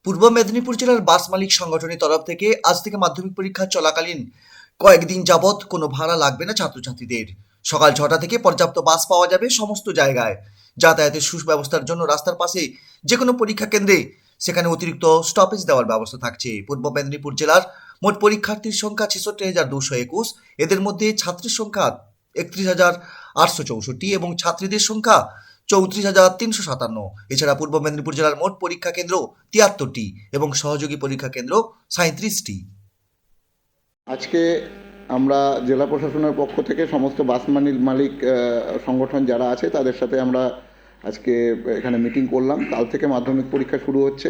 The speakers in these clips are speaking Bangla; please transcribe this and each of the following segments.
পূর্ব মেদিনীপুর জেলার বাস মালিক সংগঠনের তরফ থেকে আজ থেকে মাধ্যমিক পরীক্ষা চলাকালীন কয়েকদিন যাবৎ কোনো ভাড়া লাগবে না ছাত্রছাত্রীদের। সকাল 6টা থেকে পর্যাপ্ত বাস পাওয়া যাবে সমস্ত জায়গায়। যাতায়াতের সুব্যবস্থার জন্য রাস্তার পাশে যে কোনো পরীক্ষা কেন্দ্রে সেখানে অতিরিক্ত স্টপেজ দেওয়ার ব্যবস্থা থাকছে। পূর্ব মেদিনীপুর জেলার মোট পরীক্ষার্থীর সংখ্যা ৬৬,২২১। এদের মধ্যে ছাত্রীর সংখ্যা ৩১,৮৬৪ এবং ছাত্রীদের সংখ্যা ৩৪,৩৫৭। এছাড়া পূর্ব মেদিনীপুর জেলার মোট পরীক্ষা কেন্দ্র ৭৩টি এবং সহযোগী পরীক্ষা কেন্দ্র ৩৭টি। আজকে আমরা জেলা প্রশাসনের পক্ষ থেকে সমস্ত বাস মালিক সংগঠন যারা আছে তাদের সাথে আমরা আজকে এখানে মিটিং করলাম। কাল থেকে মাধ্যমিক পরীক্ষা শুরু হচ্ছে।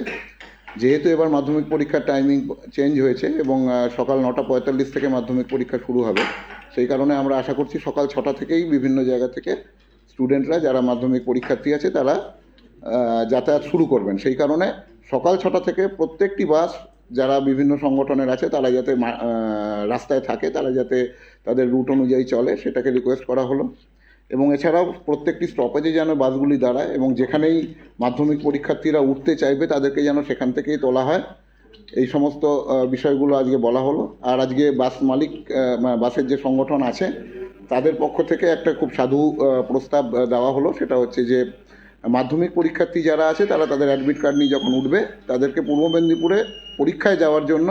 যেহেতু এবার মাধ্যমিক পরীক্ষার টাইমিং চেঞ্জ হয়েছে এবং সকাল ৯:৪৫ থেকে মাধ্যমিক পরীক্ষা শুরু হবে, সেই কারণে আমরা আশা করছি সকাল ৬টা থেকেই বিভিন্ন জায়গা থেকে স্টুডেন্টরা যারা মাধ্যমিক পরীক্ষার্থী আছে তারা যাতায়াত শুরু করবেন। সেই কারণে সকাল ৬টা থেকে প্রত্যেকটি বাস যারা বিভিন্ন সংগঠনের আছে তারা যাতে রাস্তায় থাকে, তারা যাতে তাদের রুট অনুযায়ী চলে সেটাকে রিকোয়েস্ট করা হলো। এবং এছাড়াও প্রত্যেকটি স্টপেজে যেন বাসগুলি দাঁড়ায় এবং যেখানেই মাধ্যমিক পরীক্ষার্থীরা উঠতে চাইবে তাদেরকে যেন সেখান থেকেই তোলা হয়, এই সমস্ত বিষয়গুলো আজকে বলা হলো। আর আজকে বাস মালিক বাসের যে সংগঠন আছে তাদের পক্ষ থেকে একটা খুব সাধু প্রস্তাব দেওয়া হলো। সেটা হচ্ছে যে মাধ্যমিক পরীক্ষার্থী যারা আছে তারা তাদের অ্যাডমিট কার্ড নিয়ে যখন উঠবে তাদেরকে পূর্ব মেদিনীপুরে পরীক্ষায় যাওয়ার জন্য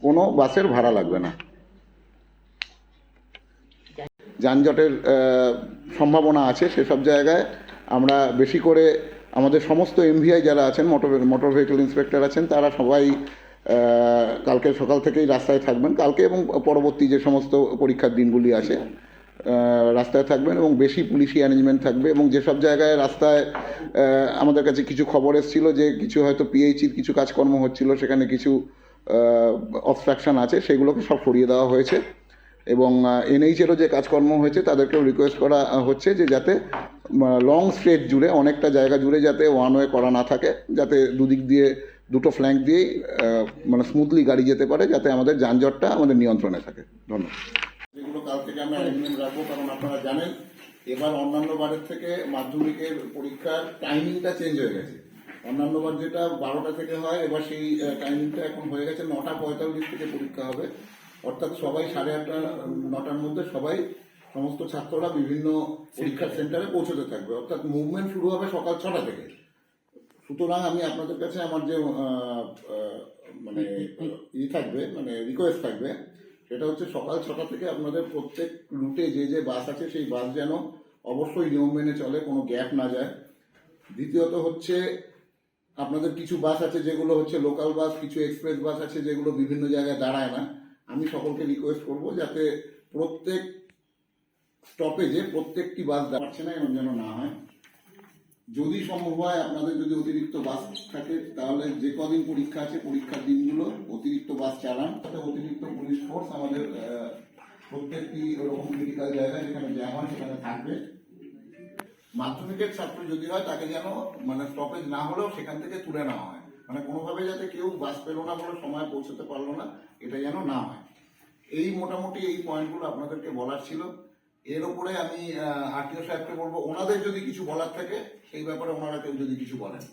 কোনো বাসের ভাড়া লাগবে না। যানজটের সম্ভাবনা আছে সেসব জায়গায় আমরা বেশি করে আমাদের সমস্ত এমভিআই যারা আছেন, মোটর ভেহিকল ইন্সপেক্টর আছেন, তারা সবাই কালকে সকাল থেকেই রাস্তায় থাকবেন। কালকে এবং পরবর্তী যে সমস্ত পরীক্ষার দিনগুলি আছে রাস্তায় থাকবেন এবং বেশি পুলিশি অ্যারেঞ্জমেন্ট থাকবে। এবং যেসব জায়গায় রাস্তায় আমাদের কাছে কিছু খবর এসেছিলো যে কিছু হয়তো পিএইচির কিছু কাজকর্ম হচ্ছিল, সেখানে কিছু অবস্ট্রাকশন আছে, সেগুলোকে সব সরিয়ে দেওয়া হয়েছে। এবং এনএইচেরও যে কাজকর্ম হয়েছে তাদেরকেও রিকোয়েস্ট করা হচ্ছে যে যাতে লং স্ট্রেচ জুড়ে অনেকটা জায়গা জুড়ে যাতে ওয়ান ওয়ে করা না থাকে, যাতে দুদিক দিয়ে দুটো ফ্ল্যাঙ্ক দিয়েই মানে স্মুথলি গাড়ি যেতে পারে, যাতে আমাদের যানজটটা আমাদের নিয়ন্ত্রণে থাকে। ধন্যবাদ। যেগুলো কাল থেকে আমরা অ্যারেঞ্জমেন্ট রাখবো, কারণ আপনারা জানেন এবার অন্যান্য বারের থেকে মাধ্যমিকের পরীক্ষার টাইমিংটা চেঞ্জ হয়ে গেছে। অন্যান্য বার যেটা 12টা থেকে হয়, এবার সেই টাইমিংটা এখন হয়ে গেছে 9:45 থেকে পরীক্ষা হবে। অর্থাৎ সবাই 8:30 9টার মধ্যে সবাই সমস্ত ছাত্ররা বিভিন্ন পরীক্ষার সেন্টারে পৌঁছতে থাকবে। অর্থাৎ মুভমেন্ট শুরু হবে সকাল 6টা থেকে। সুতরাং আমি আপনাদের কাছে আমার যে মানে থাকবে, মানে রিকোয়েস্ট থাকবে, সেটা হচ্ছে সকাল 6টা থেকে আপনাদের প্রত্যেক রুটে যে যে বাস আছে সেই বাস যেন অবশ্যই নিয়ম মেনে চলে, কোনো গ্যাপ না যায়। দ্বিতীয়ত হচ্ছে আপনাদের কিছু বাস আছে যেগুলো হচ্ছে লোকাল বাস, কিছু এক্সপ্রেস বাস আছে যেগুলো বিভিন্ন জায়গায় দাঁড়ায় না। আমি সকলকে রিকোয়েস্ট করব যাতে প্রত্যেক স্টপেজে প্রত্যেকটি বাস দাঁড়াচ্ছে না এমন যেন না হয়। যদি সম্ভব হয় আপনাদের যদি অতিরিক্ত বাস থাকে তাহলে যে কদিন পরীক্ষা আছে পরীক্ষার দিনগুলো অতিরিক্ত বাস চালান। অতিরিক্ত পুলিশ ফোর্স আমাদের প্রত্যেকটি ওরকম ক্রিটিক্যাল জায়গায় যেখানে জ্যাম হয় সেখানে থাকবে। মাধ্যমিকের ছাত্র যদি হয় তাকে যেন মানে স্টপেজ না হলেও সেখান থেকে তুলে নেওয়া হয়, মানে কোনোভাবে যাতে কেউ বাস পেলো না বলে সময় পৌঁছতে পারলো না, এটা যেন না হয়। এই মোটামুটি এই পয়েন্টগুলো আপনাদেরকে বলার ছিল। এর উপরে আমি আরটিও সাহেবকে বলবো ওনাদের যদি কিছু বলার থাকে সেই ব্যাপারে ওনারা কেউ যদি কিছু বলেন,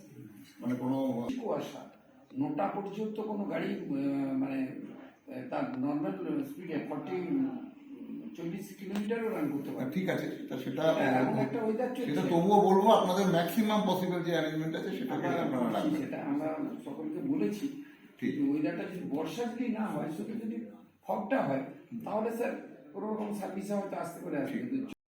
মানে কোনো কুয়াশা 9টা পর্যন্ত কোনো গাড়ি মানে তার নর্মাল স্পিডে 40 কিলোমিটারও রান করতে পারে। ঠিক আছে, সেটা তবুও বলবো আপনাদের ম্যাক্সিমাম পসিবল যে অ্যারেঞ্জমেন্ট আছে সেটাকে আপনারা রাখবেন। সেটা আমরা সকলকে বলেছি। ঠিক, ওয়েদারটা যদি বর্ষা যদি না হয়, শুধু যদি ফগটা হয় তাহলে স্যার কোনো রকম সার্ভিসে হয়তো আসতে পারে।